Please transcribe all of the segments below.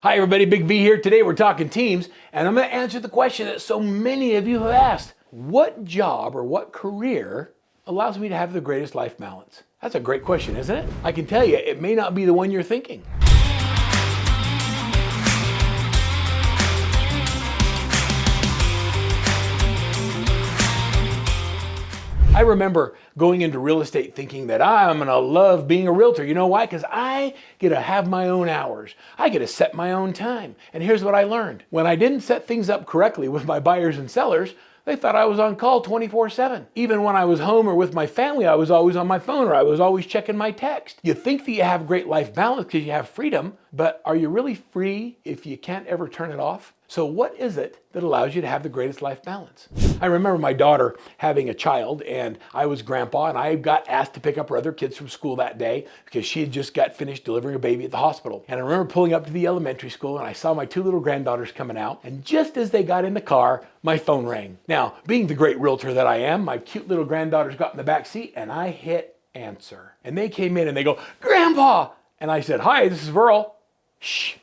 Hi everybody, Big V here. Today we're talking teams, and I'm going to answer the question that so many of you have asked. What job or what career allows me to have the greatest life balance? That's a great question, isn't it? I can tell you, it may not be the one you're thinking. I remember going into real estate thinking that I'm going to love being a realtor. You know why? Because I get to have my own hours. I get to set my own time. And here's what I learned. When I didn't set things up correctly with my buyers and sellers, they thought I was on call 24/7. Even when I was home or with my family, I was always on my phone or I was always checking my text. You think that you have great life balance because you have freedom, but are you really free if you can't ever turn it off? So what is it that allows you to have the greatest life balance? I remember my daughter having a child, and I was grandpa, and I got asked to pick up her other kids from school that day because she had just got finished delivering a baby at the hospital. And I remember pulling up to the elementary school, and I saw my two little granddaughters coming out, and just as they got in the car, my phone rang. Now, being the great realtor that I am, my cute little granddaughters got in the back seat, and I hit answer. And they came in and they go, "Grandpa!" And I said, "Hi, this is Verl." Shh.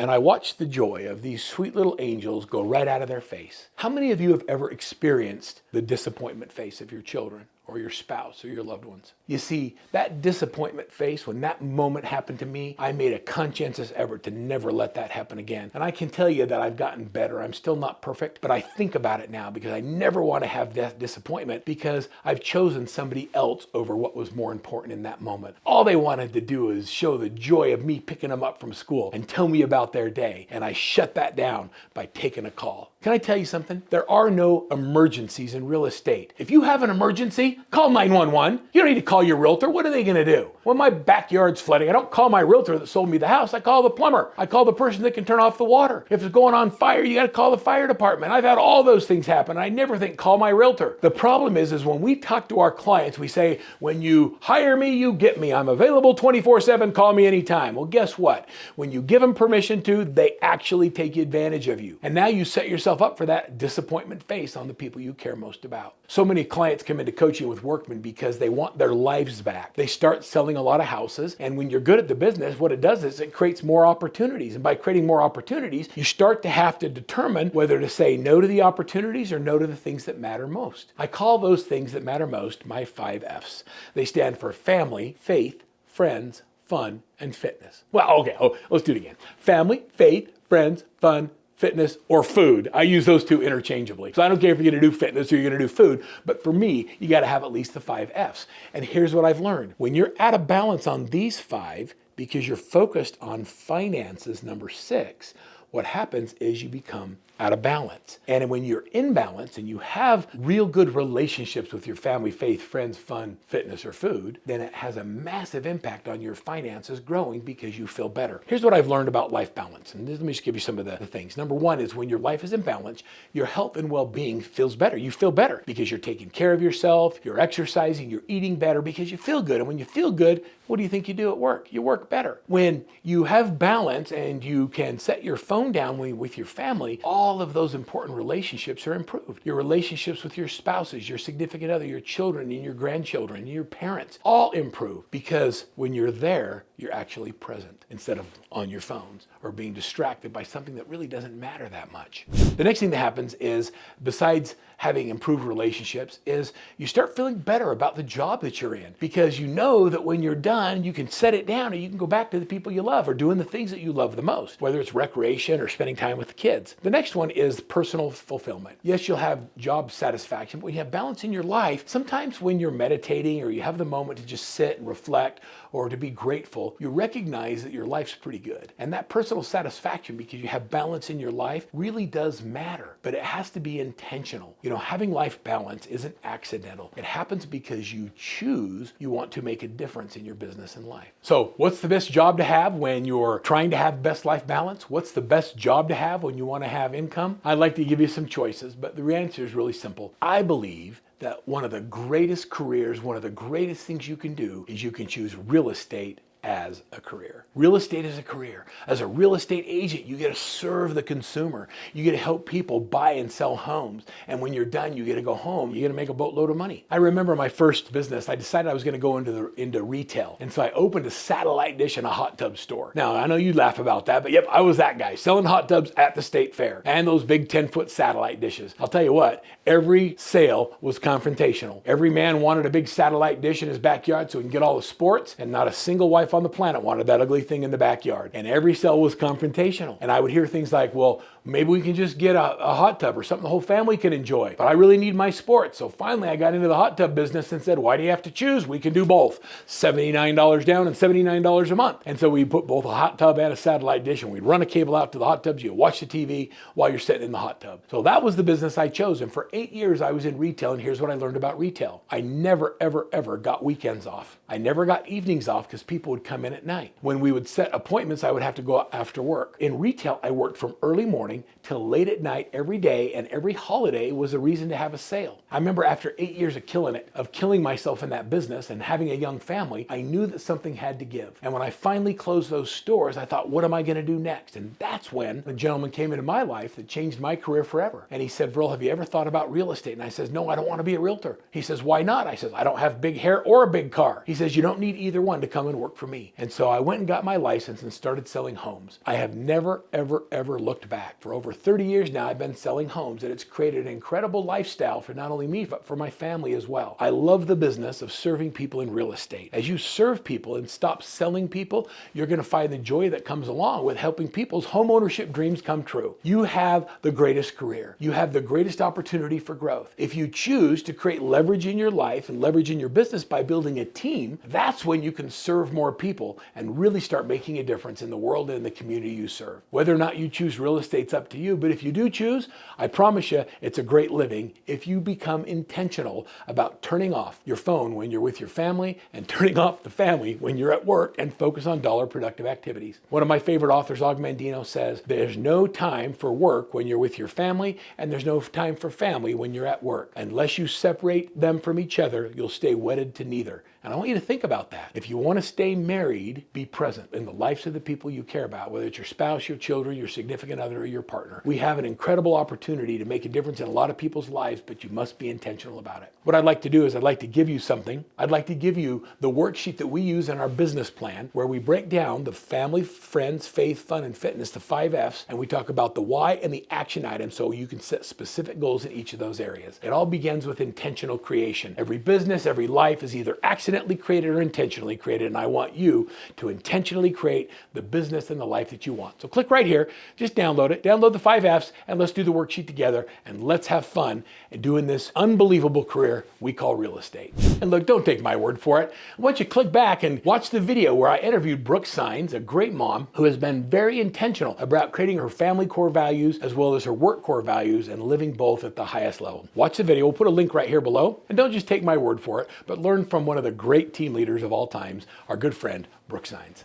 And I watched the joy of these sweet little angels go right out of their face. How many of you have ever experienced the disappointment face of your children or your spouse or your loved ones? You see, that disappointment face, when that moment happened to me, I made a conscientious effort to never let that happen again. And I can tell you that I've gotten better. I'm still not perfect, but I think about it now because I never want to have that disappointment because I've chosen somebody else over what was more important in that moment. All they wanted to do is show the joy of me picking them up from school and tell me about their day. And I shut that down by taking a call. Can I tell you something? There are no emergencies in real estate. If you have an emergency, call 911. You don't need to call your realtor. What are they going to do? When my backyard's flooding, I don't call my realtor that sold me the house. I call the plumber. I call the person that can turn off the water. If it's going on fire, you got to call the fire department. I've had all those things happen. I never think call my realtor. The problem is when we talk to our clients, we say, when you hire me, you get me. I'm available 24/7. Call me anytime. Well, guess what? When you give them permission to, they actually take advantage of you. And now you set yourself up for that disappointment face on the people you care most about. So many clients come into coaching with Workman because they want their lives back. They start selling a lot of houses, and when you're good at the business, what it does is it creates more opportunities. And by creating more opportunities, you start to have to determine whether to say no to the opportunities or no to the things that matter most. I call those things that matter most my 5 F's. They stand for family, faith, friends, fun, and fitness. Well, okay, let's do it again. Family, faith, friends, fun, fitness, or food. I use those two interchangeably. So I don't care if you're gonna do fitness or you're gonna do food, but for me, you gotta have at least the 5 F's. And here's what I've learned. When you're out of balance on these 5, because you're focused on finances, number 6, what happens is you become out of balance. And when you're in balance and you have real good relationships with your family, faith, friends, fun, fitness, or food, then it has a massive impact on your finances growing because you feel better. Here's what I've learned about life balance. And let me just give you some of the things. Number 1 is when your life is in balance, your health and well-being feels better. You feel better because you're taking care of yourself, you're exercising, you're eating better because you feel good. And when you feel good, what do you think you do at work? You work better. When you have balance and you can set your phone down with your family, all of those important relationships are improved. Your relationships with your spouses, your significant other, your children and your grandchildren and your parents all improve because when you're there, you're actually present instead of on your phones or being distracted by something that really doesn't matter that much. The next thing that happens is, besides having improved relationships, is you start feeling better about the job that you're in because you know that when you're done, you can set it down and you can go back to the people you love or doing the things that you love the most, whether it's recreation or spending time with the kids. The next one is personal fulfillment. Yes, you'll have job satisfaction, but when you have balance in your life, sometimes when you're meditating or you have the moment to just sit and reflect or to be grateful, you recognize that your life's pretty good. And that personal satisfaction, because you have balance in your life, really does matter, but it has to be intentional. You know, having life balance isn't accidental. It happens because you choose you want to make a difference in your business and life. So what's the best job to have when you're trying to have best life balance? What's the best job to have when you want to have income? I'd like to give you some choices, but the answer is really simple. I believe that one of the greatest careers, one of the greatest things you can do is you can choose real estate as a career. Real estate is a career. As a real estate agent, you get to serve the consumer. You get to help people buy and sell homes. And when you're done, you get to go home. You get to make a boatload of money. I remember my first business, I decided I was going to go into retail. And so I opened a satellite dish in a hot tub store. Now, I know you'd laugh about that, but yep, I was that guy selling hot tubs at the state fair and those big 10-foot satellite dishes. I'll tell you what, every sale was confrontational. Every man wanted a big satellite dish in his backyard so he can get all the sports, and not a single wife on the planet wanted that ugly thing in the backyard. And every sale was confrontational. And I would hear things like, well, maybe we can just get a hot tub or something the whole family can enjoy. But I really need my sports. So finally I got into the hot tub business and said, why do you have to choose? We can do both. $79 down and $79 a month. And so we put both a hot tub and a satellite dish, and we'd run a cable out to the hot tubs. You watch the TV while you're sitting in the hot tub. So that was the business I chose. And for 8 years I was in retail, and here's what I learned about retail. I never, ever, ever got weekends off. I never got evenings off because people would come in at night. When we would set appointments, I would have to go out after work. In retail, I worked from early morning till late at night every day, and every holiday was a reason to have a sale. I remember after 8 years of killing myself in that business and having a young family, I knew that something had to give. And when I finally closed those stores, I thought, what am I going to do next? And that's when a gentleman came into my life that changed my career forever. And he said, Verl, have you ever thought about real estate? And I says, no, I don't want to be a realtor. He says, why not? I says, I don't have big hair or a big car. He says, you don't need either one to come and work for me. And so I went and got my license and started selling homes. I have never, ever, ever looked back. For over 30 years now, I've been selling homes, and it's created an incredible lifestyle for not only me, but for my family as well. I love the business of serving people in real estate. As you serve people and stop selling people, you're going to find the joy that comes along with helping people's home ownership dreams come true. You have the greatest career. You have the greatest opportunity for growth. If you choose to create leverage in your life and leverage in your business by building a team, that's when you can serve more people and really start making a difference in the world and in the community you serve. Whether or not you choose real estate's up to you, but if you do choose, I promise you it's a great living if you become intentional about turning off your phone when you're with your family and turning off the family when you're at work, and focus on dollar productive activities. One of my favorite authors, Og Mandino, says there's no time for work when you're with your family, and there's no time for family when you're at work. Unless you separate them from each other, you'll stay wedded to neither. And I want you to think about that. If you want to stay married, be present in the lives of the people you care about, whether it's your spouse, your children, your significant other, or your partner. We have an incredible opportunity to make a difference in a lot of people's lives, but you must be intentional about it. What I'd like to do is I'd like to give you something. I'd like to give you the worksheet that we use in our business plan, where we break down the family, friends, faith, fun, and fitness, the 5 F's, and we talk about the why and the action items so you can set specific goals in each of those areas. It all begins with intentional creation. Every business, every life is either accidentally created or intentionally created, and I want you to intentionally create the business and the life that you want. So click right here, just download it, download the 5 F's, and let's do the worksheet together, and let's have fun in doing this unbelievable career we call real estate. And look, don't take my word for it. I want you to click back and watch the video where I interviewed Brooke Sines, a great mom who has been very intentional about creating her family core values as well as her work core values and living both at the highest level. Watch the video. We'll put a link right here below. And don't just take my word for it, but learn from one of the great team leaders of all times, our good friend, Brooke Sines.